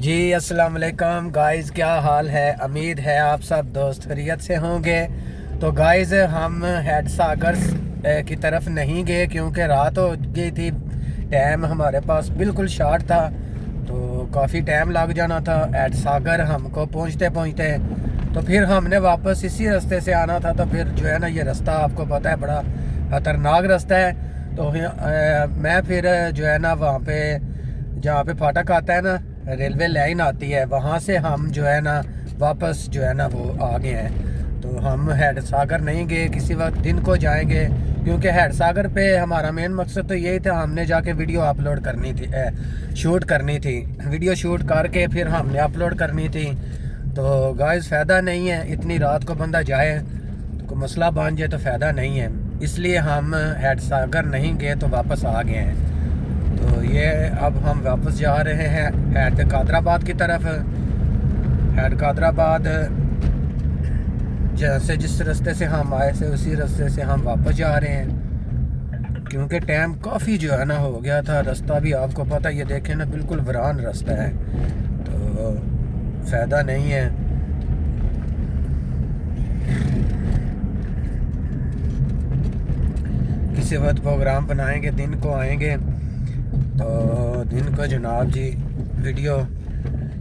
जी अस्सलाम वालेकुम गाइस, क्या हाल है। उम्मीद है आप सब दोस्त खैरियत से होंगे। तो गाइस हम हेड सागर की तरफ नहीं गए क्योंकि रात हो गई थी। टाइम हमारे पास बिल्कुल शॉर्ट था, तो काफ़ी टाइम लग जाना था हेड सागर हमको पहुंचते पहुंचते। तो फिर हमने वापस इसी रास्ते से आना था। तो फिर जो है ना, ये रास्ता आपको पता है बड़ा ख़तरनाक रास्ता है। तो मैं फिर जो है ना, वहाँ पे जहाँ पे फाटक आता है ना, रेलवे लाइन आती है, वहाँ से हम जो है ना वापस जो है ना वो आ गए हैं। तो हम हेड सागर नहीं गए, किसी वक्त दिन को जाएंगे क्योंकि हेड सागर पे हमारा मेन मकसद तो यही था, हमने जाके वीडियो अपलोड करनी थी, शूट करनी थी। वीडियो शूट करके फिर हमने अपलोड करनी थी। तो गाइस फ़ायदा नहीं है, इतनी रात को बंदा जाए तो कोई मसला बन जाए तो फ़ायदा नहीं है, इसलिए हम हेड सागर नहीं गए तो वापस आ गए हैं। तो ये अब हम वापस जा रहे हैं हेड कादराबाद की तरफ। हेड कादराबाद जैसे जिस रास्ते से हम आए थे उसी रास्ते से हम वापस जा रहे हैं क्योंकि टाइम काफ़ी जो है ना हो गया था। रास्ता भी आपको पता, ये देखें ना, बिल्कुल वीरान रास्ता है, तो फ़ायदा नहीं है। किसी वक्त प्रोग्राम बनाएंगे, दिन को आएंगे तो दिन को जनाब जी वीडियो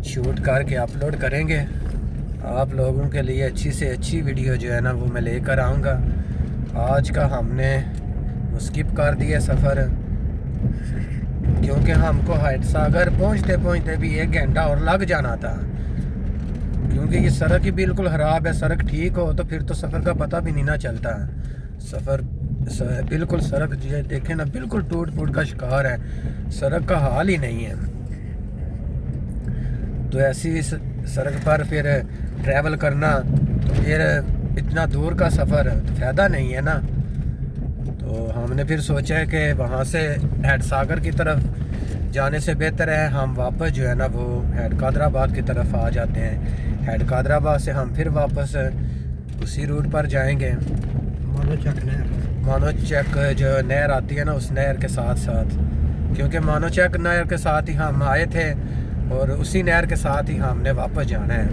शूट करके अपलोड करेंगे। आप लोगों के लिए अच्छी से अच्छी वीडियो जो है ना वो मैं लेकर आऊँगा। आज का हमने वो स्किप कर दिया सफ़र क्योंकि हमको हेड सागर पहुँचते पहुँचते भी 1 घंटा और लग जाना था, क्योंकि ये सड़क ही बिल्कुल ख़राब है। सड़क ठीक हो तो फिर तो सफ़र का पता भी नहीं ना चलता। बिल्कुल सड़क देखें ना, बिल्कुल टूट फूट का शिकार है, सड़क का हाल ही नहीं है। तो ऐसी सड़क पर फिर ट्रैवल करना, तो फिर इतना दूर का सफ़र तो फ़ायदा नहीं है ना। तो हमने फिर सोचा है कि वहाँ से हेड सागर की तरफ जाने से बेहतर है हम वापस जो है ना वो हेड कादराबाद की तरफ आ जाते हैं। हेड कादराबाद से हम फिर वापस उसी रूट पर जाएंगे। मानोचक जो नहर आती है ना, उस नहर के साथ साथ, क्योंकि मानोचक नहर के साथ ही हम आए थे और उसी नहर के साथ ही हमने वापस जाना है।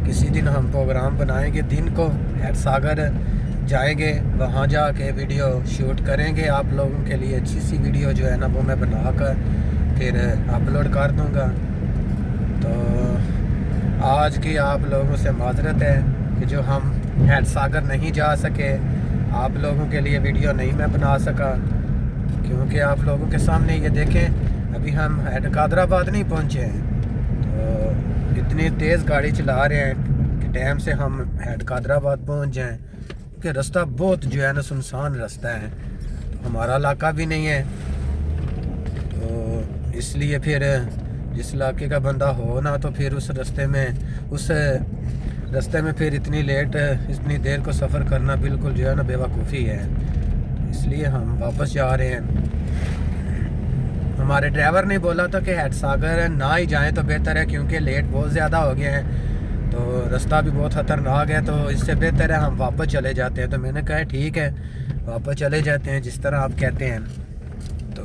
किसी दिन हम प्रोग्राम बनाएंगे, दिन को हेड सागर जाएंगे, वहाँ जाके वीडियो शूट करेंगे। आप लोगों के लिए अच्छी सी वीडियो जो है ना वो मैं बनाकर फिर अपलोड कर दूँगा। तो आज की आप लोगों से माजरत है कि जो हम हेड सागर नहीं जा सके, आप लोगों के लिए वीडियो नहीं मैं बना सका, क्योंकि आप लोगों के सामने ये देखें अभी हम हेड कादराबाद नहीं पहुँचे हैं। तो इतनी तेज़ गाड़ी चला रहे हैं कि टाइम से हम हेड कादराबाद पहुँच जाएं, क्योंकि रास्ता बहुत जो है ना सुनसान रास्ता है, तो हमारा इलाका भी नहीं है। तो इसलिए फिर जिस इलाके का बंदा हो ना, तो फिर उस रास्ते में फिर इतनी देर को सफ़र करना बिल्कुल जो है ना बेवकूफ़ी है। इसलिए हम वापस जा रहे हैं। हमारे ड्राइवर ने बोला था कि हेड सागर ना ही जाएं तो बेहतर है, क्योंकि लेट बहुत ज़्यादा हो गए हैं, तो रास्ता भी बहुत ख़तरनाक है, तो इससे बेहतर है हम वापस चले जाते हैं। तो मैंने कहा ठीक है, वापस चले जाते हैं जिस तरह आप कहते हैं। तो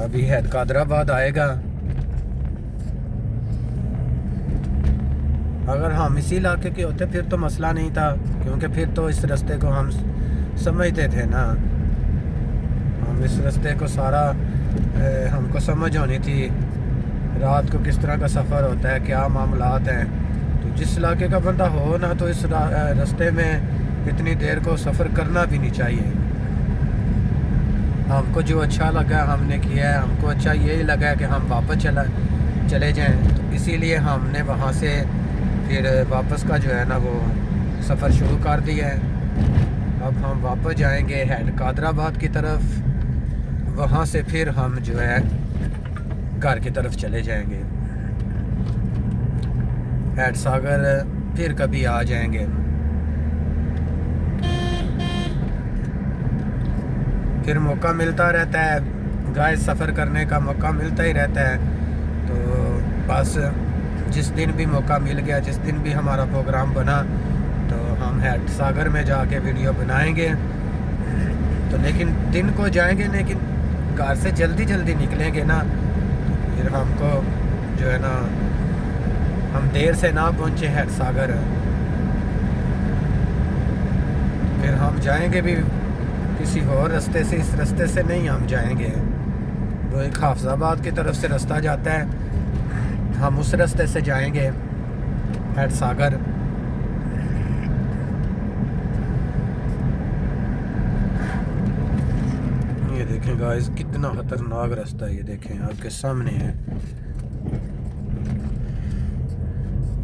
अभी हेड कादराबाद आएगा। अगर हम इसी इलाके के होते फिर तो मसला नहीं था, क्योंकि फिर तो इस रास्ते को हम समझते थे ना, हम इस रास्ते को सारा हमको समझ होनी थी, रात को किस तरह का सफ़र होता है, क्या मामलात हैं। तो जिस इलाके का बंदा हो ना, तो इस रास्ते में इतनी देर को सफ़र करना भी नहीं चाहिए। हमको जो अच्छा लगा हमने किया है, हमको अच्छा यही लगा कि हम वापस चले जाएं, तो इसीलिए हमने वहाँ से फिर वापस का जो है ना वो सफ़र शुरू कर दिया है। अब हम वापस जाएंगे हेड कादराबाद की तरफ, वहाँ से फिर हम जो है घर की तरफ चले जाएंगे। हेड सागर फिर कभी आ जाएंगे। फिर मौका मिलता रहता है गाइस, सफ़र करने का मौका मिलता ही रहता है। तो बस जिस दिन भी मौका मिल गया, जिस दिन भी हमारा प्रोग्राम बना, तो हम हेड सागर में जाके वीडियो बनाएंगे। तो लेकिन दिन को जाएंगे, लेकिन घर से जल्दी जल्दी निकलेंगे ना, फिर हमको जो है ना, हम देर से ना पहुँचे हैड सागर, फिर हम जाएंगे भी किसी और रास्ते से, इस रास्ते से नहीं हम जाएंगे। तो एक हाफिजाबाद की तरफ से रास्ता जाता है, हम उस रास्ते से जाएंगे हैड सागर। ये देखें गाइस कितना खतरनाक रास्ता है, ये देखें आपके सामने है।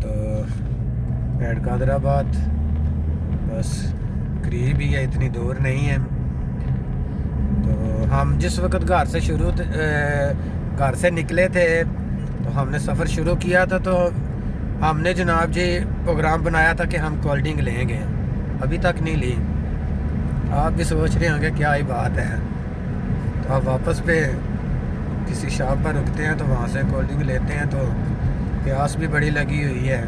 तो हैड कादराबाद बस करीब ही है, इतनी दूर नहीं है। तो हम जिस वक्त घर से निकले थे, तो हमने सफ़र शुरू किया था, तो हमने जनाब जी प्रोग्राम बनाया था कि हम कोल्ड ड्रिंक लेंगे, अभी तक नहीं ली। आप भी सोच रहे होंगे क्या ही बात है। तो आप वापस पे किसी शॉप पर रुकते हैं, तो वहाँ से कोल्ड ड्रिंक लेते हैं, तो प्यास भी बड़ी लगी हुई है।